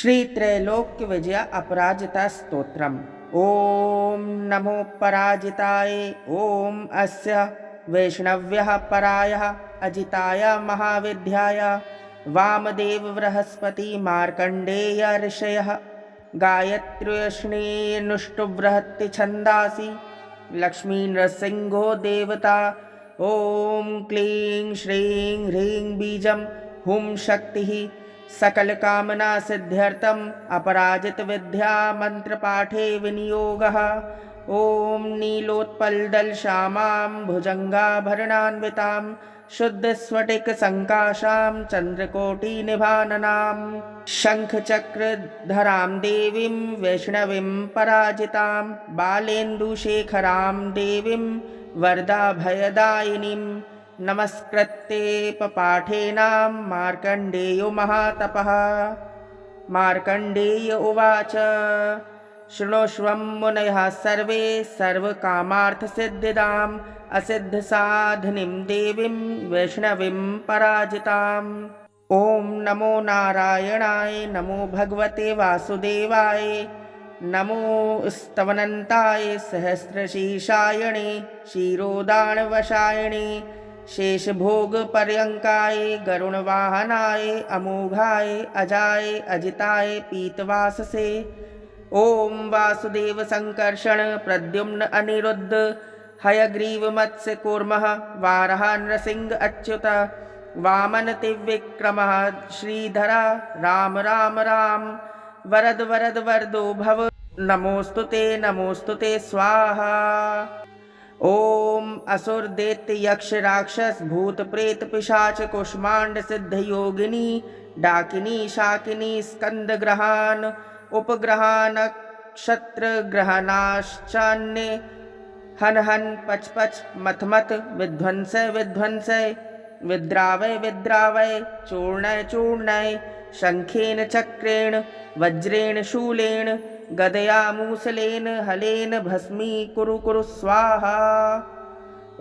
श्रीत्रैलोक्य विजय अपराजिता स्तोत्रम्। ओम नमो पराजिताय। ओम अस्य वैष्णव्यः परायः अजिताय महाविद्याय वामदेव बृहस्पति मार्कण्डेय ऋषयः गायत्र्यश्नेनुष्टुबृहत्ति छन्दासि लक्ष्मी नृसिंहो देवता। ओम क्लीं श्रीं ह्रीं बीजं हुं शक्तिः सकल कामना सिद्ध्यर्थम अपराजित विद्या मंत्र पाठे विनियोगः। ओम नीलोत्पलदल श्यामां भुजंगाभरणान्वितां शुद्ध स्फटिक संकाशां चंद्रकोटि निभाननां शंख चक्र धरां देवीं वैष्णवीं पराजितां बालेन्दुशेखरां देवीं वरदाभयदायिनीं नमस्कृत्ये पपाठेनां मार्कण्डेयो महातपः। मार्कण्डेय उवाच शृणुष्वं मुनयः सर्वे सर्वकामार्थसिद्धिदाम् असिद्धसाधिनीं देवीं वैष्णवीं पराजिताम्। ॐ नमो नारायणाय नमो भगवते वासुदेवाय नमो स्तवनन्ताय सहस्रशीर्षायणे क्षीरोदानवशायणे शेषभोगपर्यङ्काय गरुणवाहनाय अमोघाय अजाय अजिताय पीतवाससे। ॐ वासुदेव संकर्षण प्रद्युम्न अनिरुद्ध हयग्रीव मत्स्य कूर्मः वारः नृसिंह अच्युत वामन त्रिविक्रमः श्रीधरा राम राम राम वरद वरद वरदो भव नमोस्तुते स्वाहा। ओम असुर दैत्य यक्ष राक्षस भूत प्रेत पिशाच कुष्मांड सिद्ध योगिनी डाकिनी शाकिनी स्कंद ग्रहान उपग्रहान नक्षत्र ग्रहणाश्चान्य हन हन पच पच मथ मथ विध्वंसय विध्वंसय विद्रावय विद्रावय चूर्णय चूर्णय शंखेन चक्रेण वज्रेण शूलेन गदया मूसलेन हलेन भस्मी कुरु कुरु स्वाहा।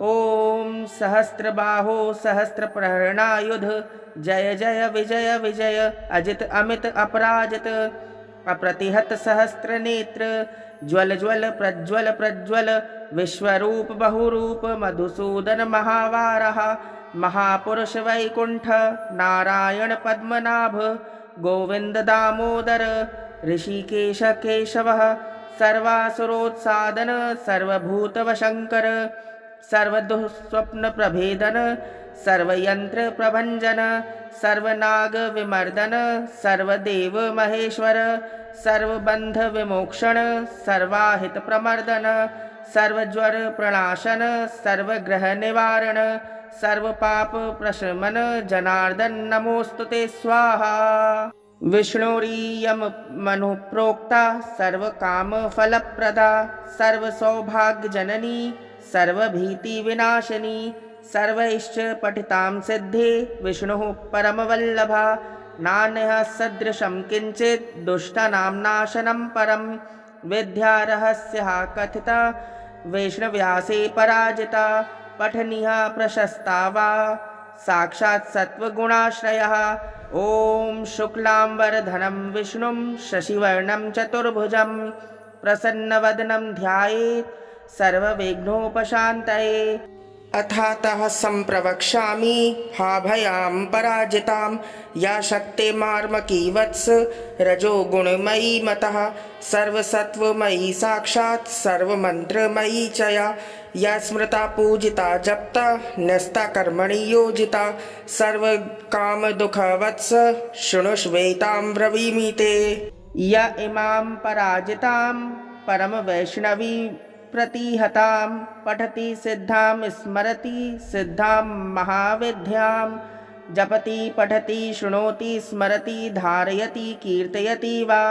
ओम सहस्रबाहो सहस्रप्रहरणायुध जय जय विजय विजय अजित अमित अपराजित अप्रतिहत सहस्त्र नेत्र ज्वल ज्वल प्रज्वल प्रज्वल विश्वरूप बहुरूप मधुसूदन महावारः महापुरुष वैकुंठ नारायण पद्मनाभ गोविंद दामोदर ऋषिकेश केशवः सर्वासुरोत्सादन सर्वभूतवशंकर सर्वदुःस्वप्न प्रभेदन सर्वयंत्र प्रभंजन सर्वनाग विमर्दन सर्वदेव महेश्वर सर्वबंध विमोक्षण सर्वाहित प्रमर्दन सर्वज्वर प्रणाशन सर्वग्रह निवारण सर्वपाप प्रशमन जनार्दन नमोस्तुते स्वाहा। विष्णुरीयम मनु प्रोक्ता सर्वकाम फलप्रदा सर्वसौभाग्यजननी सर्वभीति विनाशिनी सर्वैश्च पठितां सिद्धे विष्णुः परमवल्लभा नान्यः सदृशं किंचित् दुष्टानां नाशनं परं विद्या रहस्यः कथिता वैष्णव्यासे पराजिता पठनीया प्रशस्ता वा साक्षात् सत्वगुणाश्रयः। ओम शुक्लांबरधरं विष्णुं शशिवर्णं चतुर्भुजं प्रसन्नवदनं ध्यायेत् सर्वविघ्नोपशान्तये। अथातः सम्प्रवक्ष्यामि हाभयां पराजितां या शक्तिमार्मकी वत्स रजोगुणमयी मतः सर्वसत्वमयी साक्षात् सर्वमन्त्रमयी च या स्मृता पूजिता जप्ता न्यस्ता कर्मणि योजिता सर्वकामदुःखवत्स शृणुष्वेतां ब्रवीमि ते। य इमां पराजितां परमवैष्णवी प्रतिहतां पठति सिद्धां स्मरति सिद्धां महाविद्यां जपति पठति शृणोति स्मरति धारयति कीर्तयति वा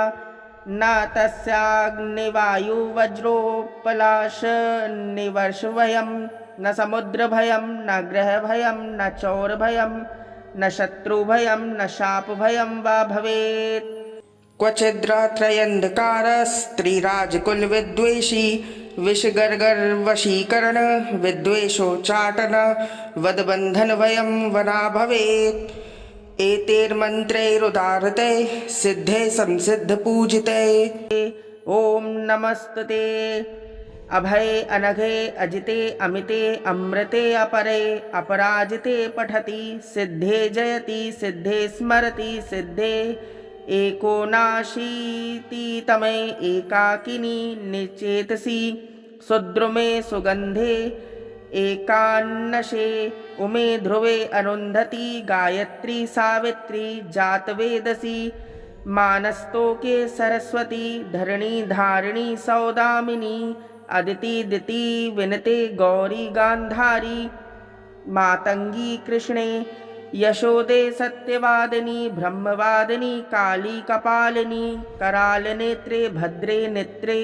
न तस्याग्निवायुवज्रोपलाश निवर्षभयं न समुद्रभयं न ग्रहभयं न चौरभयं न शत्रुभयं न शापभयं वा भवेत्। क्वचिद्रात्रयन्धकारस्त्रीराजकुलविद्वेषी विषगर्गर्वशीकरण विद्वेषोच्चाटन वदबन्धनभयं वना भवेत्। एतैर्मन्त्रैरुदाहृते सिद्धे संसिद्धपूजिते। ॐ नमस्तुते अभये अनघे अजिते अमिते अमृते अपरे अपराजिते पठति सिद्धे जयति सिद्धे स्मरति सिद्धे एकोनाशीतितमे एकाकिनी निचेतसि सुद्रुमे सुगन्धे एकान्नशे उमे ध्रुवे अरुन्धति गायत्री सावित्री जातवेदसी मानस्तोके सरस्वती धरणी धारिणी सौदामिनी अदिति दिति विनते गौरी गान्धारी मातंगी कृष्णे यशोदे सत्यवादिनी ब्रह्मवादिनी काली कपालिनी करालनेत्रे भद्रे नेत्रे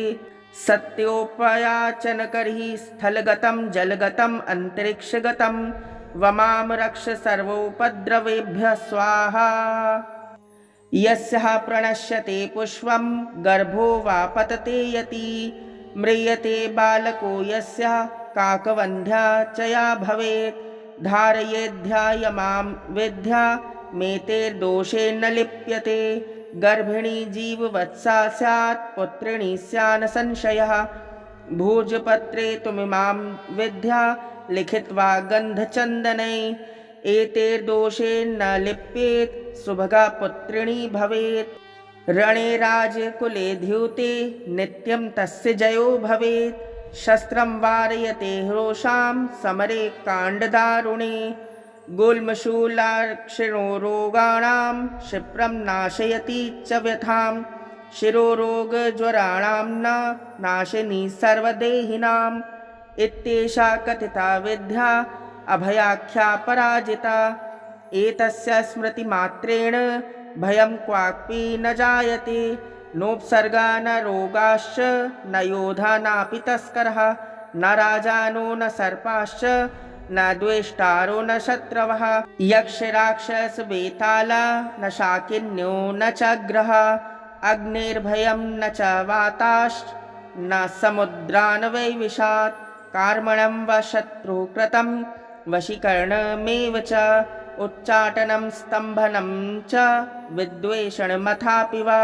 सत्योपयाचनकरी स्थलगतं जलगतं अंतरिक्षगतं वमाम रक्ष सर्वोपद्रवेभ्यः स्वाहा। यस्याः प्रणश्यते पुष्पं गर्भो वा पतते यति म्रियते बालको यस्याः काकवन्ध्या च या भवेत् धारयेद्ध्यायमां विद्या मेतेर्दोषे न लिप्यते गर्भिणी जीववत्सा स्यात् पुत्रिणी स्यान्न संशयः भोजपत्रे तुमिमां विद्या लिखित्वा गन्धचन्दने एतेर्दोषे न लिप्येत् सुभगा पुत्रिणी भवेत् रणे राजकुले द्यूते नित्यं तस्य जयो भवेत् शस्त्रं वारयते रोषां समरे काण्डदारुणे गुल्मशूलाक्षिणो रोगाणां क्षिप्रं नाशयति च व्यथां शिरोरोगज्वराणां न नाशिनी सर्वदेहिनाम् इत्येषा कथिता विद्या अभयाख्या पराजिता एतस्य स्मृतिमात्रेण भयं क्वापि न जायते नोपसर्गा न रोगाश्च न योधा नापि तस्करः न राजानो न सर्पाश्च न द्वेष्टारो न शत्रवः यक्षराक्षसवेताला न शाकिन्यो न चाग्रः अग्निर्भयं न च वाताश्च न समुद्रान् वैविशात् कार्मणं व शत्रुकृतं वशीकरणमेव च उच्चाटनं स्तम्भनं च विद्वेषणमथापि वा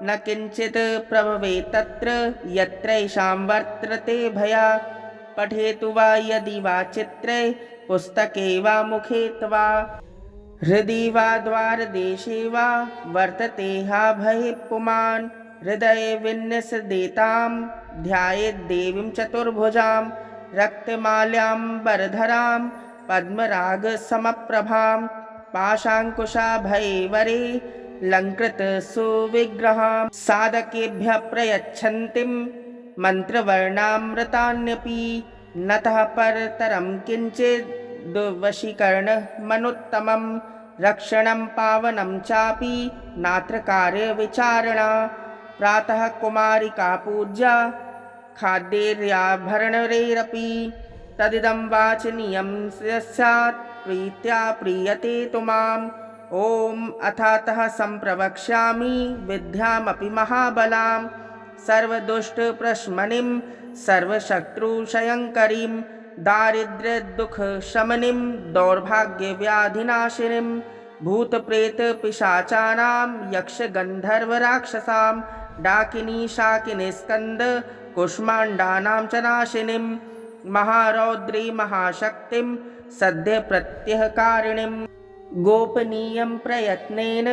न किञ्चित् प्रभवेत् तत्र यत्रैषां वर्तते भया पठेतु वा यदि वा चित्रे पुस्तके वा मुखे वा हृदि वा द्वारदेशे वा वर्तते हा भये पुमान् हृदये विन्यसदेतां ध्यायेद्देवीं चतुर्भुजां रक्तमाल्याम्बरधरां पद्मरागसमप्रभां पाशाङ्कुशाभये लङ्कृतसुविग्रहां साधकेभ्यः प्रयच्छन्तीं मन्त्रवर्णामृतान्यपि नतः परतरं किञ्चिद् वशीकरणमनुत्तमं रक्षणं पावनं चापि नात्र कार्यविचारणा प्रातः कुमारिका पूजा खाद्यैराभरणैरपि तदिदं वाचनीयं स्यात् प्रीत्या प्रीयते तु माम् ॐ अथातः सम्प्रवक्ष्यामि विद्यामपि महाबलां सर्वदुष्टप्रशमनीं सर्वशत्रुक्षयङ्करीं दारिद्र्यदुःखशमनीं दौर्भाग्यव्याधिनाशिनीं भूतप्रेतपिशाचानां यक्षगन्धर्वराक्षसां डाकिनी शाकिनी स्कन्द कुष्माण्डानां च नाशिनीं महारौद्री महाशक्तिं सद्यप्रत्यहकारिणीं गोपनीयं प्रयत्नेन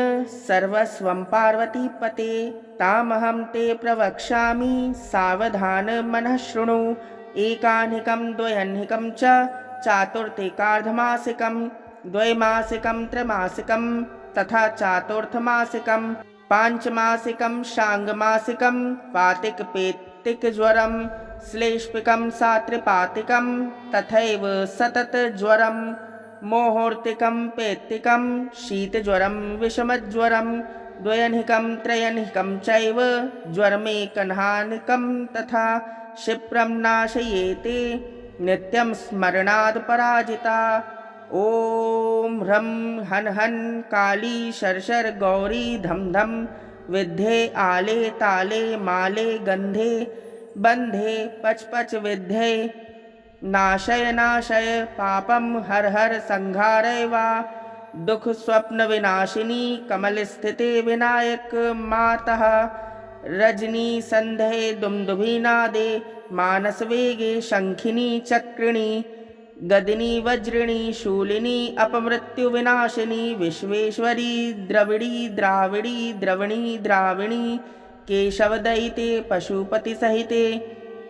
सर्वस्वं पार्वतीपते तामहं ते प्रवक्ष्यामि सावधानमनः शृणु एकाह्निकं द्वयह्निकं च चातुर्थिकार्धमासिकं द्वैमासिकं त्रैमासिकं तथा चातुर्थमासिकं पाञ्चमासिकं शाङ्गमासिकं पातिकपेत्तिकज्वरं श्लेष्मिकं सात्रिपातिकं तथैव सततज्वरं मोहोर्तिकं पेत्तिकं शीतज्वरं विषमज्वरं द्वयह्निकं त्रयह्निकं चैव ज्वरमेकह्निकं तथा क्षिप्रं नाशयेते नित्यं स्मरणात् पराजिता। ॐ ह्रं हन् हन् काली शर्षर गौरी धम धम विद्धे आले ताले माले गन्धे बन्धे पच पच विद्धे नाशय नाशय पापं हर हर संहारय वा दुख स्वप्न विनाशिनी कमल स्थिते विनायक मातः रजनी संध्ये दुंदुभिनादे मानस वेगे शंखिनी चक्रिणी गदिनी वज्रिणी शूलिनी अपमृत्यु विनाशिनी विश्वेश्वरी द्रविड़ी द्राविड़ी द्रवणी द्राविणी केशवदयिते पशुपति सहिते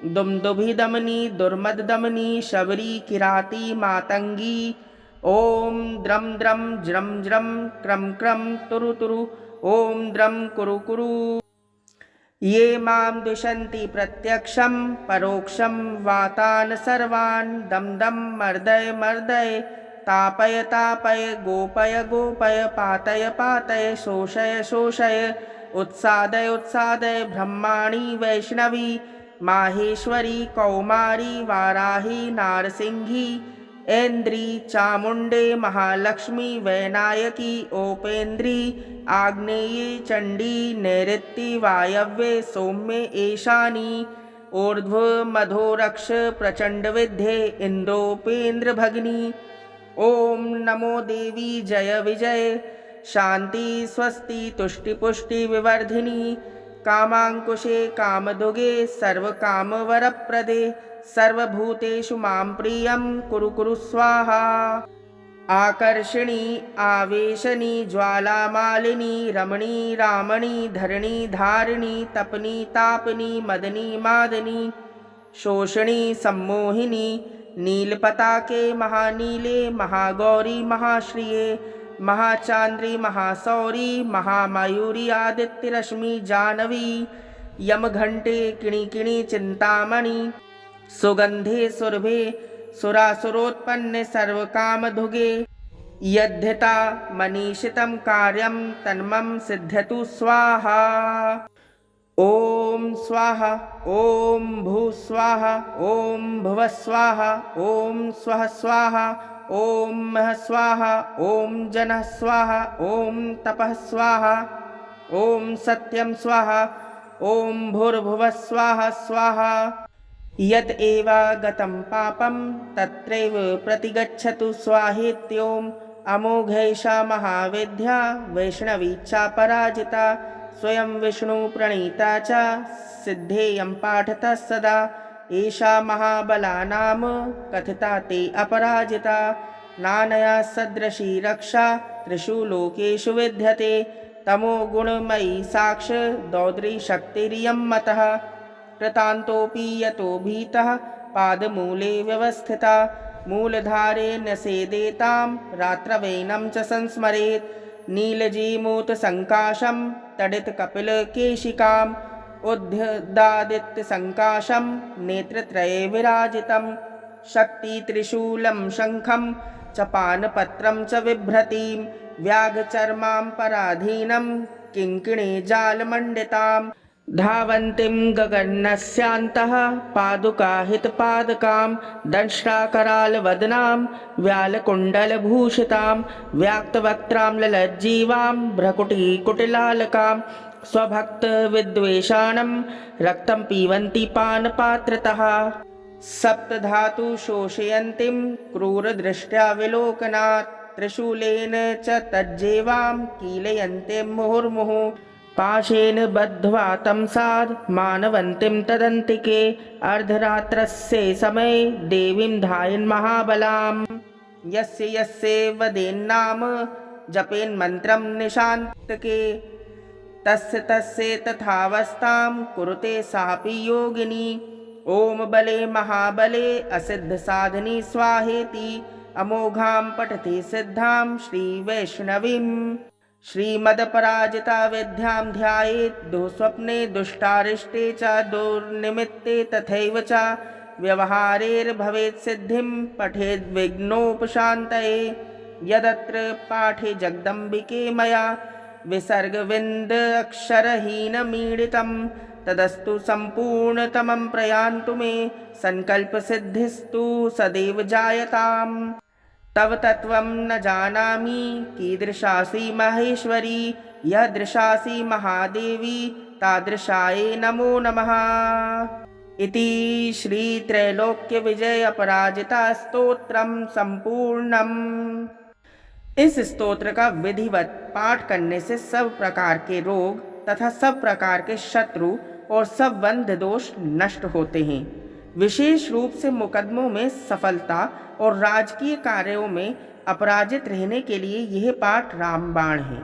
दुमदुभिदमनी दुर्मददमनी शबरी किराती मातंगी ओम द्रम द्रम ज्रम ज्रम क्रम क्रम तुरु तुरु ओम द्रम कुरु कुरु। ये मां दुषन्ति प्रत्यक्षं परोक्षं वातान् सर्वान् दम दम मर्दय मर्दय तापय तापय गोपय गोपय पातय पातय शोषय शोषय उत्सादय उत्सादय ब्रह्माणी वैष्णवी माहेश्वरी कौमारी वाराही नारसिंही ऐन्द्री चामुंडे महालक्ष्मी वैनायकी ओपेन्द्री आग्नेयी चंडी नैऋत्य वायव्ये सौम्ये ईशानी ऊर्ध्व मधोरक्ष प्रचंड विद्ये इंद्रोपेन्द्र भगिनी। ओम नमो देवी जय विजय शांति स्वस्ति तुष्टि पुष्टि विवर्धिनी कामांकुशे कामदुगे सर्वकाम वरप्रदे सर्वभूतेषु मां प्रियं कुरु कुरु स्वाहा। आकर्षणी आवेशनी ज्वालामालिनी रमणी रामणी धरणी धारिणी तपनी तापनी मदनी मादनी शोषणी सम्मोहिनी नीलपताके महानीले महागौरी महाश्रिये महाचांद्री महासौरी महामयूरी आदित्यरश्मि जानवी यमघंटे किणिकिणि चिंतामणि सुगंधे सुरभे सुरासुरोत्पन्ने सर्वकामधुगे यद्धिता मनीषितं कार्यं तन्मम सिद्ध्यतु स्वाहा। ओम स्वाहा ओम भू स्वाहा ओम भुव स्वाहा ओम स्वः स्वाहा ओम मह स्वाहा ओम जनः स्वाहा ओम तपः स्वाहा ओम सत्यं स्वाहा ओम भूर्भुवः स्वाहा स्वाहा। यत् एवा गतं पापं तत्रैव प्रतिगच्छतु स्वाहेत्योम। अमोघैषा महाविद्या वैष्णवी चापराजिता स्वयं विष्णु प्रणीता च सिद्धेयं पाठतः सदा। एषा महाबला नाम कथिता ते अपराजिता नानया सदृशी रक्षा त्रिषु लोकेषु विद्यते। तमो गुणमयी साक्ष दौद्री शक्तिरियं मतः कृतान्तोऽपि यतो भीतः पादमूले व्यवस्थिता मूलधारे न्यसेदेतां रात्रवैनं च संस्मरेत्। नीलजीमूतसङ्काशं तडितकपिलकेशिकाम् उद्यदादित्यसङ्काशं नेत्रत्रये विराजितं शक्तित्रिशूलं शङ्खं च पानपत्रं च बिभ्रतीं व्याघचर्मां पराधीनं किङ्किणी जालमण्डितां धावन्तीं गगनस्यान्तः पादुकाहितपादकां दंष्ट्राकरालवदनां व्यालकुण्डलभूषितां व्याक्तवक्त्रां ललज्जीवां भ्रकुटीकुटिलालकां स्वभक्तविद्वेषाणं रक्तं पीबन्ति पानपात्रतः सप्तधातु शोषयन्तीं क्रूरदृष्ट्या विलोकनात् त्रिशूलेन च तज्जेवां कीलयन्तीं मुहुर्मुहुः पाशेन बद्ध्वा तंसाद् मानवन्तीं तदन्तिके अर्धरात्रस्य समये देवीं ध्यायन् महाबलाम् यस्य यस्य वदेन्नाम जपेन्मन्त्रं निशान्तके तस्य तस्य तथावस्थां कुरुते सापि योगिनी। ओम बले महाबले असिद्धसाधिनी स्वाहेति अमोघां पठति सिद्धां श्रीवैष्णवीं श्रीमदपराजिता विद्यां ध्यायेत् दुःस्वप्ने दुष्टारिष्टे च दुर्निमित्ते तथैव च व्यवहारेर्भवेत् सिद्धिं पठेद्विघ्नोपशान्तये। यदत्र पाठे जगदम्बिके मया विसर्गविन्दक्षरहीनमीडितं तदस्तु सम्पूर्णतमं प्रयान्तु मे संकल्पसिद्धिस्तु सदैव जायताम्। तव तत्त्वं न जानामि कीदृशासि महेश्वरी यदृशासि महादेवी तादृशायै नमो नमः। इति श्रीत्रैलोक्यविजय अपराजिता स्तोत्रं सम्पूर्णम्। इस स्तोत्र का विधिवत पाठ करने से सब प्रकार के रोग तथा सब प्रकार के शत्रु और सब बंध दोष नष्ट होते हैं। विशेष रूप से मुकदमों में सफलता और राजकीय कार्यों में अपराजित रहने के लिए यह पाठ रामबाण है।